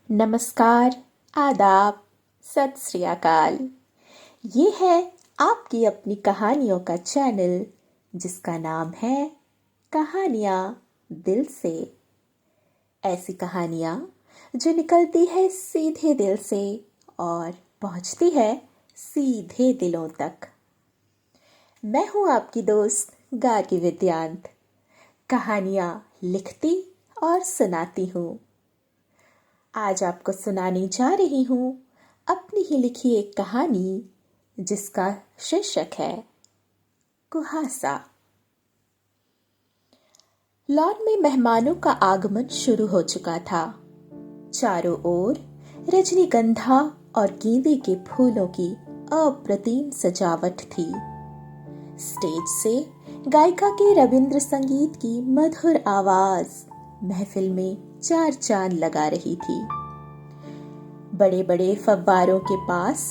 नमस्कार, आदाब, सत श्री अकाल। ये है आपकी अपनी कहानियों का चैनल जिसका नाम है कहानियाँ दिल से। ऐसी कहानियाँ जो निकलती है सीधे दिल से और पहुँचती है सीधे दिलों तक। मैं हूँ आपकी दोस्त गार्गी विद्यांत। कहानियाँ लिखती और सुनाती हूँ। आज आपको सुनाने जा रही हूँ अपनी ही लिखी एक कहानी जिसका शीर्षक है कुहासा। लॉन में मेहमानों का आगमन शुरू हो चुका था। चारों ओर रजनीगंधा और गेंदे के फूलों की अप्रतिम सजावट थी। स्टेज से गायिका के रविंद्र संगीत की मधुर आवाज महफिल में चार चांद लगा रही थी। बड़े बड़े फव्वारों के पास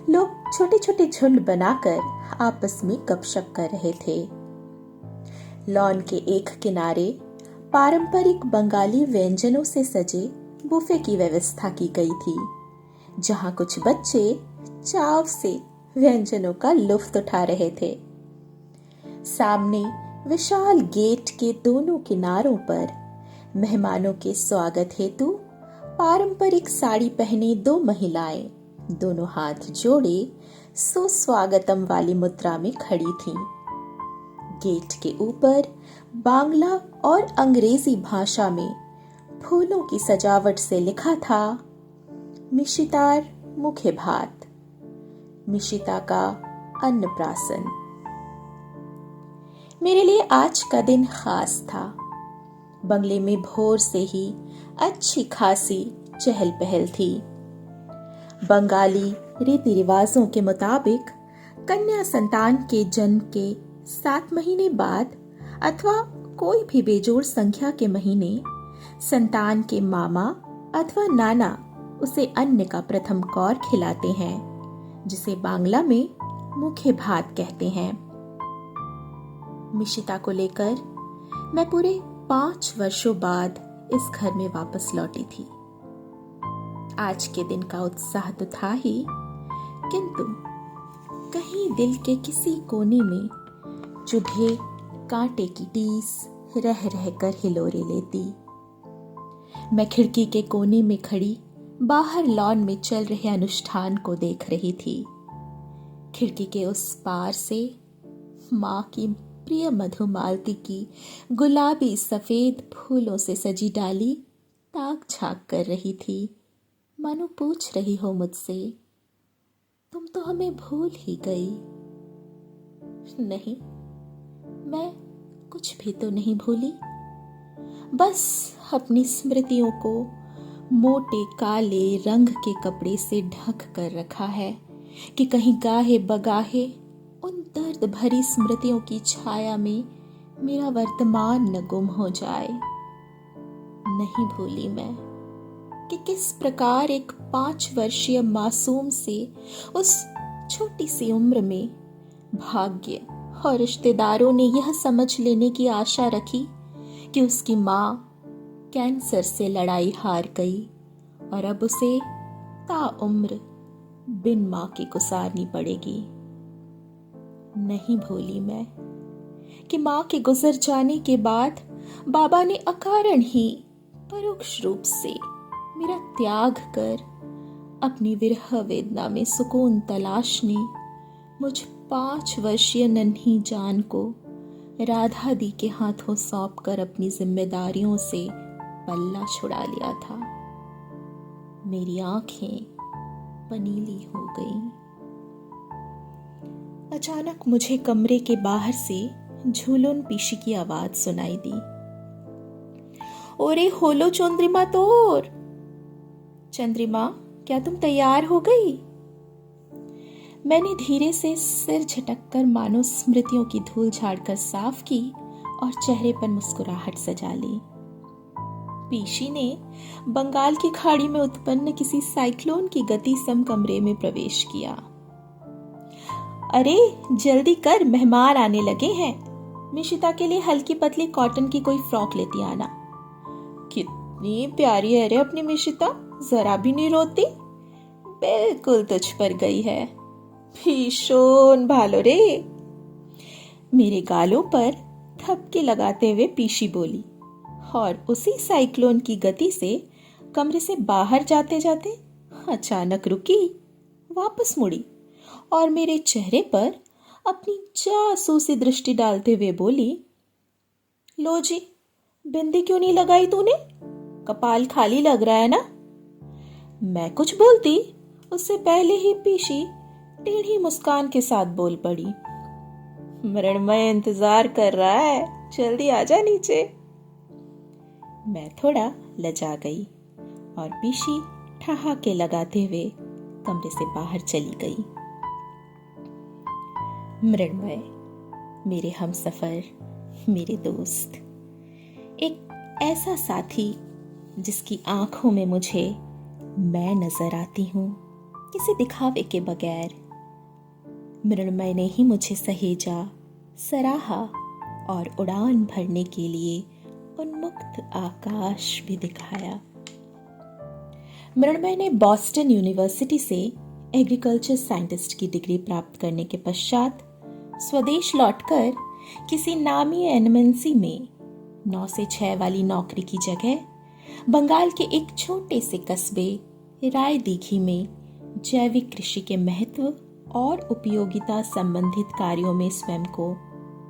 लोग छोटे छोटे झुंड बनाकर आपस में गपशप कर रहे थे। लॉन के एक किनारे पारंपरिक बंगाली व्यंजनों से सजे बुफे की व्यवस्था की गई थी, जहां कुछ बच्चे चाव से व्यंजनों का लुत्फ उठा रहे थे। सामने विशाल गेट के दोनों किनारों पर मेहमानों के स्वागत हेतु पारंपरिक साड़ी पहने दो महिलाएं दोनों हाथ जोड़े सुस्वागतम वाली मुद्रा में खड़ी थीं। गेट के ऊपर बांग्ला और अंग्रेजी भाषा में फूलों की सजावट से लिखा था मिशितार मुखे भात, मिशिता का अन्नप्राशन। मेरे लिए आज का दिन खास था। बंगले में भोर से ही अच्छी खासी चहल पहल थी। बंगाली रीति रिवाजों के मुताबिक कन्या संतान के जन्म के 7 महीने बाद अथवा कोई भी बेजोड़ संख्या के महीने संतान के मामा अथवा नाना उसे अन्न का प्रथम कौर खिलाते हैं, जिसे बांग्ला में मुखे भात कहते हैं। मिशिता को लेकर मैं पूरे 5 वर्षों बाद इस घर में वापस लौटी थी। आज के दिन का उत्साह तो था ही, किंतु कहीं दिल के किसी कोने में चुभे कांटे की टीस रह रहकर हिलोरे लेती। मैं खिड़की के कोने में खड़ी बाहर लॉन में चल रहे अनुष्ठान को देख रही थी। खिड़की के उस पार से माँ की प्रिय मधुमालती की गुलाबी सफेद फूलों से सजी डाली ताक झांक कर रही थी, मानो पूछ रही हो मुझसे, तुम तो हमें भूल ही गई। नहीं, मैं कुछ भी तो नहीं भूली, बस अपनी स्मृतियों को मोटे काले रंग के कपड़े से ढक कर रखा है कि कहीं गाहे बगाहे उन दर्द भरी स्मृतियों की छाया में मेरा वर्तमान न गुम हो जाए। नहीं भूली मैं कि किस प्रकार एक 5 वर्षीय मासूम से उस छोटी सी उम्र में भाग्य और रिश्तेदारों ने यह समझ लेने की आशा रखी कि उसकी माँ कैंसर से लड़ाई हार गई और अब उसे ताउम्र बिन माँ के गुजारनी पड़ेगी। नहीं भूली मैं कि माँ के गुजर जाने के बाद बाबा ने अकारण ही परोक्ष रूप से मेरा त्याग कर अपनी विरह वेदना में सुकून तलाशने मुझ 5 वर्षीय नन्ही जान को राधा दी के हाथों सौंप कर अपनी जिम्मेदारियों से पल्ला छुड़ा लिया था। मेरी आंखें पनीली हो गईं। अचानक मुझे कमरे के बाहर से झूलन पीशी की आवाज सुनाई दी। ओरे होलो चंद्रिमा तोर। चंद्रिमा, क्या तुम तैयार हो गई? मैंने धीरे से सिर झटककर मानो स्मृतियों की धूल झाड़कर साफ की और चेहरे पर मुस्कुराहट सजा ली। पीशी ने बंगाल की खाड़ी में उत्पन्न किसी साइक्लोन की गति सम कमरे में प्रवेश किया। अरे जल्दी कर, मेहमान आने लगे हैं। मिशिता के लिए हल्की पतली कॉटन की कोई फ्रॉक लेती आना। कितनी प्यारी है रे अपनी मिशिता, जरा भी नहीं रोती, बिल्कुल तुझ पर गई है। भीषण भालो रे। मेरे गालों पर थपकी लगाते हुए पीशी बोली और उसी साइक्लोन की गति से कमरे से बाहर जाते जाते अचानक रुकी, वापस मुड़ी और मेरे चेहरे पर अपनी जासूसी दृष्टि डालते हुए बोली, लो जी, बिंदी क्यों नहीं लगाई तूने? कपाल खाली लग रहा है ना? मैं कुछ बोलती उससे पहले ही पीशी टेढ़ी मुस्कान के साथ बोल पड़ी, मृण्मय इंतजार कर रहा है, जल्दी आजा नीचे। मैं थोड़ा लजा गई और पीशी ठहाके लगाते हुए कमरे से बाहर चली गई। मृण्मय, मेरे हमसफर, मेरे दोस्त, एक ऐसा साथी जिसकी आंखों में मुझे मैं नजर आती हूं, किसी दिखावे के बगैर। मृण्मय ने ही मुझे सहेजा, सराहा और उड़ान भरने के लिए उन्मुक्त आकाश भी दिखाया। मृण्मय ने बॉस्टन यूनिवर्सिटी से एग्रीकल्चर साइंटिस्ट की डिग्री प्राप्त करने के पश्चात स्वदेश लौटकर किसी नामी एमएनसी में 9 से 6 वाली नौकरी की जगह बंगाल के एक छोटे से कस्बे रायदीघी में जैविक कृषि के महत्व और उपयोगिता संबंधित कार्यों में स्वयं को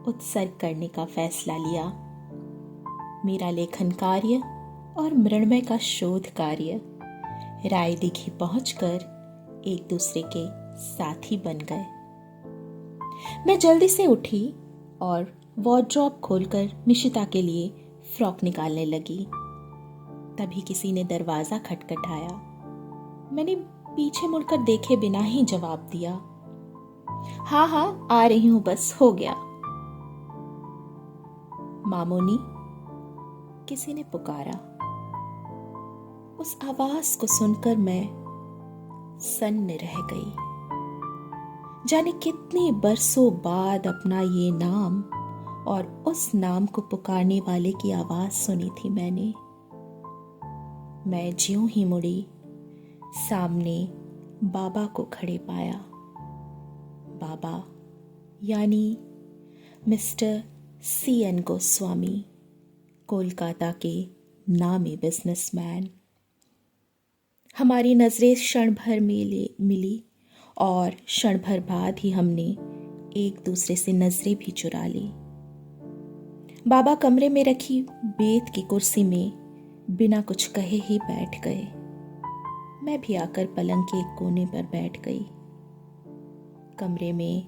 उत्सर्ग करने का फैसला लिया। मेरा लेखन कार्य और मृण्मय का शोध कार्य रायदीघी पहुंचकर एक दूसरे के साथी बन गए। मैं जल्दी से उठी और वार्डरोब खोलकर मिशिता के लिए फ्रॉक निकालने लगी। तभी किसी ने दरवाजा खटखटाया। मैंने पीछे मुड़कर देखे बिना ही जवाब दिया, हाँ हाँ आ रही हूं, बस हो गया। मामोनी, किसी ने पुकारा। उस आवाज को सुनकर मैं सन्न रह गई। जाने कितने बरसों बाद अपना ये नाम और उस नाम को पुकारने वाले की आवाज सुनी थी मैंने। मैं ज्यों ही मुड़ी, सामने बाबा को खड़े पाया। बाबा यानी मिस्टर C.N. गोस्वामी, कोलकाता के नामी बिजनेसमैन। हमारी नजरें क्षण भर मिली और क्षण भर बाद ही हमने एक दूसरे से नजरें भी चुरा ली। बाबा कमरे में रखी बेत की कुर्सी में बिना कुछ कहे ही बैठ गए। मैं भी आकर पलंग के एक कोने पर बैठ गई। कमरे में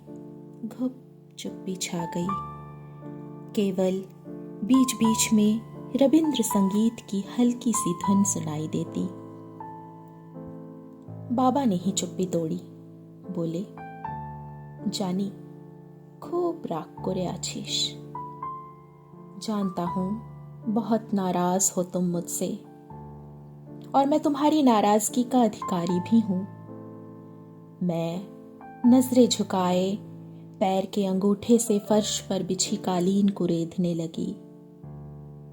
घुप चुप्पी छा गई। केवल बीच बीच में रविंद्र संगीत की हल्की सी धुन सुनाई देती। बाबा ने ही चुप्पी तोड़ी, बोले, जानी, खूब राग करे आशीष। जानता हूं बहुत नाराज हो तुम मुझसे और मैं तुम्हारी नाराजगी का अधिकारी भी हूं। मैं नजरें झुकाए पैर के अंगूठे से फर्श पर बिछी कालीन को रेंधने लगी।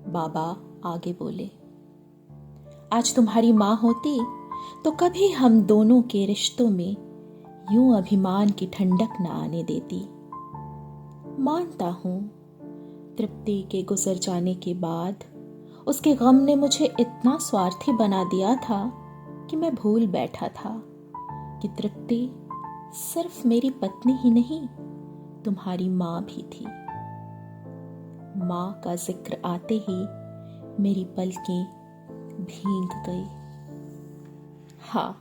बाबा आगे बोले, आज तुम्हारी मां होती तो कभी हम दोनों के रिश्तों में यूं अभिमान की ठंडक न आने देती। मानता हूं तृप्ति के गुजर जाने के बाद उसके गम ने मुझे इतना स्वार्थी बना दिया था कि मैं भूल बैठा था कि तृप्ति सिर्फ मेरी पत्नी ही नहीं, तुम्हारी मां भी थी। मां का जिक्र आते ही मेरी पलकें भीग गई। हाँ,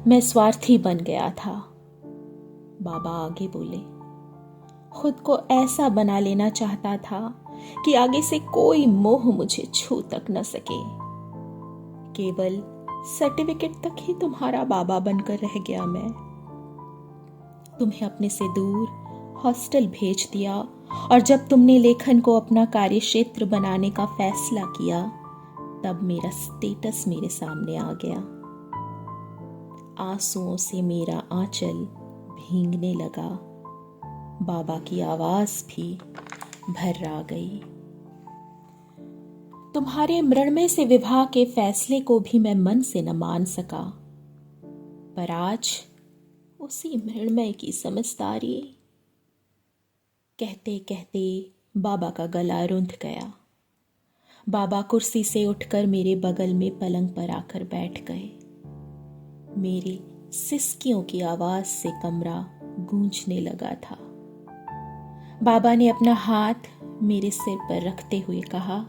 मैं स्वार्थी बन गया था। बाबा आगे बोले, खुद को ऐसा बना लेना चाहता था कि आगे से कोई मोह मुझे छू तक न सके। केवल सर्टिफिकेट तक ही तुम्हारा बाबा बनकर रह गया मैं। तुम्हें अपने से दूर हॉस्टल भेज दिया और जब तुमने लेखन को अपना कार्यक्षेत्र बनाने का फैसला किया, तब मेरा स्टेटस मेरे सामने आ गया। आंसुओं से मेरा आंचल भींगने लगा। बाबा की आवाज भी भर्रा गई। तुम्हारे मृण्मय से विवाह के फैसले को भी मैं मन से न मान सका, पर आज उसी मृण्मय की समझदारी। कहते कहते बाबा का गला रुंध गया। बाबा कुर्सी से उठकर मेरे बगल में पलंग पर आकर बैठ गए। मेरे सिसकियों की आवाज से कमरा गूंजने लगा था। बाबा ने अपना हाथ मेरे सिर पर रखते हुए कहा,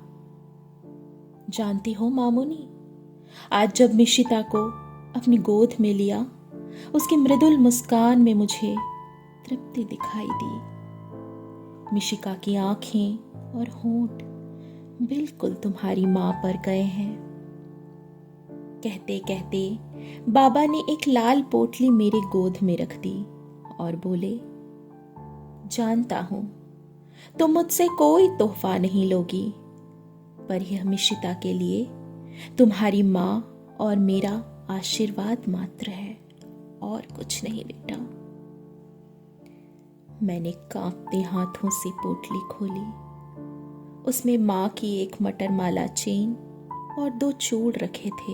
जानती हो मामूनी, आज जब मिशिता को अपनी गोद में लिया, उसकी मृदुल मुस्कान में मुझे तृप्ति दिखाई दी। मिशिका की आंखें और होंठ बिल्कुल तुम्हारी मां पर गए हैं। कहते कहते बाबा ने एक लाल पोटली मेरे गोद में रख दी और बोले, जानता हूं तुम मुझसे कोई तोहफा नहीं लोगी, पर यह मिशिता के लिए तुम्हारी मां और मेरा आशीर्वाद मात्र है, और कुछ नहीं बेटा। मैंने कांपते हाथों से पोटली खोली। उसमें मां की एक मटर माला चेन और 2 चूड़ रखे थे।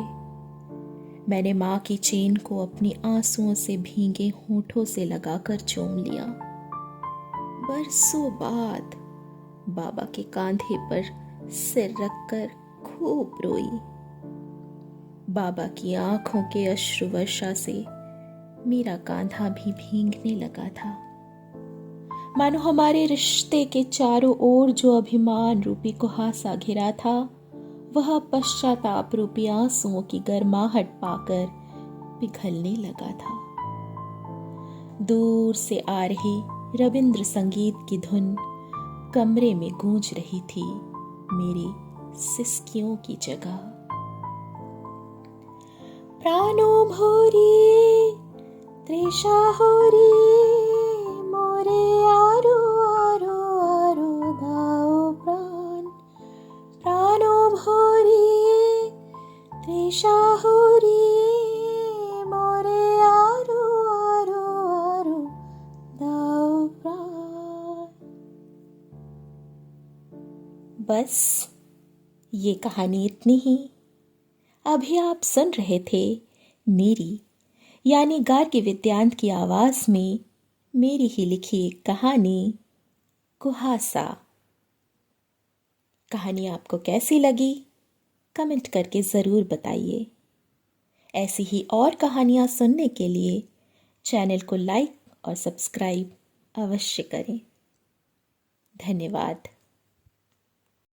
मैंने मां की चेन को अपनी आंसुओं से भीगे होठों से लगाकर चूम लिया। बरसों बाद बाबा के कांधे पर सिर रखकर खूब रोई। बाबा की आंखों के अश्रु वर्षा से मेरा कांधा भी भीगने लगा था। मानो हमारे रिश्ते के चारों ओर जो अभिमान रूपी कुहासा घिरा था, वह पश्चाताप रूपी आंसुओं की गर्माहट पाकर पिघलने लगा था। दूर से आ रही रविंद्र संगीत की धुन कमरे में गूंज रही थी मेरी सिसकियों की जगह। प्राणो भोरी तृषा होरी, मोरे आरो आरो आरो दाओ प्राण। प्राणो भोरी तृषा होरी, मोरे आरो आरो आरो दाओ प्राण। बस ये कहानी इतनी ही। अभी आप सुन रहे थे मेरी यानी गार्गी विद्यांत की आवाज में मेरी ही लिखी एक कहानी कुहासा। कहानी आपको कैसी लगी कमेंट करके ज़रूर बताइए। ऐसी ही और कहानियाँ सुनने के लिए चैनल को लाइक और सब्सक्राइब अवश्य करें। धन्यवाद।